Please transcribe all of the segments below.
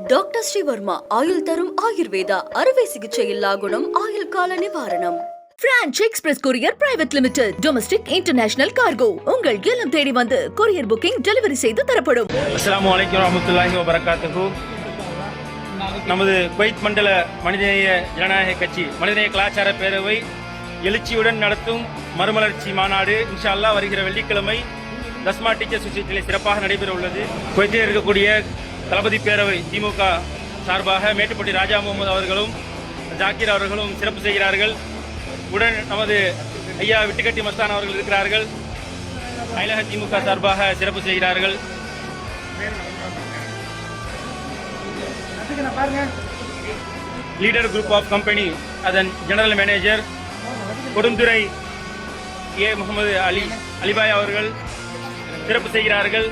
Doctor Sreevarma ஆயுள் தரும் ஆயுர்வேதா அறுவை சிகிச்சை இல்லா குணம் ஆயுள் கால நிவாரணம். Branch express courier private limited domestic international cargo உங்கள் இல்லம் தேடி வந்து கொரியர் புக்கிங் டெலிவரி செய்து தரப்படும். அஸ்ஸலாமு அலைக்கும் வரஹ்மத்துல்லாஹி வபரகாத்துஹு. நமது குவைத் மண்டல மனிதநேய ஜனநாயக கட்சி மனிதநேய கலாச்சார பேரவை எழுச்சியுடன் நடத்தும் மறுமலர்ச்சி மாநாடு இன்ஷா அல்லாஹ் வருகிற வெள்ளிக்கிழமை தஸ்மா டீச்சர் சொசைட்டியில் சிறப்பாக நடைபெற உள்ளது. குவைத்தில் இருக்கக்கூடிய தளபதி பேரவை திமுக சார்பாக மேட்டுப்பட்டி ராஜா முகமது அவர்களும் ஜாக்கீர் அவர்களும் சிறப்பு செய்கிறார்கள். உடன் நமது ஐயா விட்டுக்கட்டி மஸ்தான் அவர்கள் இருக்கிறார்கள். அயலக திமுக சார்பாக சிறப்பு செய்கிறார்கள். லீடர் குரூப் ஆஃப் கம்பெனி அதன் ஜெனரல் மேனேஜர் கொடுந்துறை ஏ முகமது அலிபாய் அவர்கள் சிறப்பு செய்கிறார்கள்.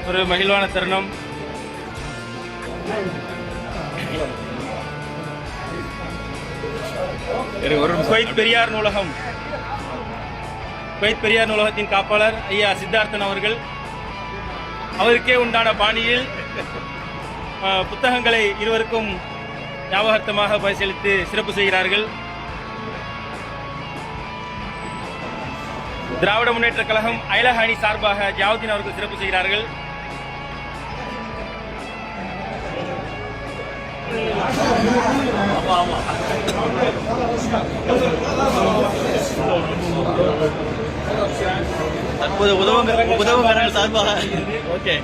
ஒரு மகிழ்வான தருணம். குவைத் பெரியார் நூலகம், குவைத் பெரியார் நூலகத்தின் காப்பாளர் ஐயா சித்தார்த்தன் அவர்கள் அவருக்கே உண்டான பாணியில் புத்தகங்களை இருவருக்கும் ஞாபகார்த்தமாக பரிசீலித்து சிறப்பு செய்கிறார்கள். திராவிட முன்னேற்ற கழகம் அயலக அணி சார்பாக ஜியாவுதீன் அவர்கள் சிறப்பு செய்கிறார்கள். உதவுங்கள் சார்பாக ஓகே.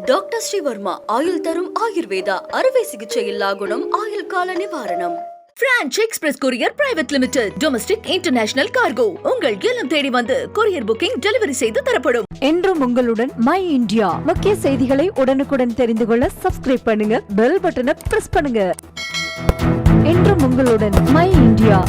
டாக்டர் ஸ்ரீவர்மா ஆயுள் தரும் ஆயுர்வேதா அறுவை சிகிச்சை இல்லா குணம் ஆயுள் கால நிவாரணம். Branch express courier private limited domestic international cargo உங்கள் இல்லம் தேடி வந்து கொரியர் புக்கிங் டெலிவரி செய்து தரப்படும். என்றும் உங்களுடன் மை இந்தியா. முக்கிய செய்திகளை உடனுக்குடன் தெரிந்து கொள்ள சப்ஸ்கிரைப் பண்ணுங்க, பெல் பட்டனை பிரஸ் பண்ணுங்க. என்றும் உங்களுடன் மை இந்தியா.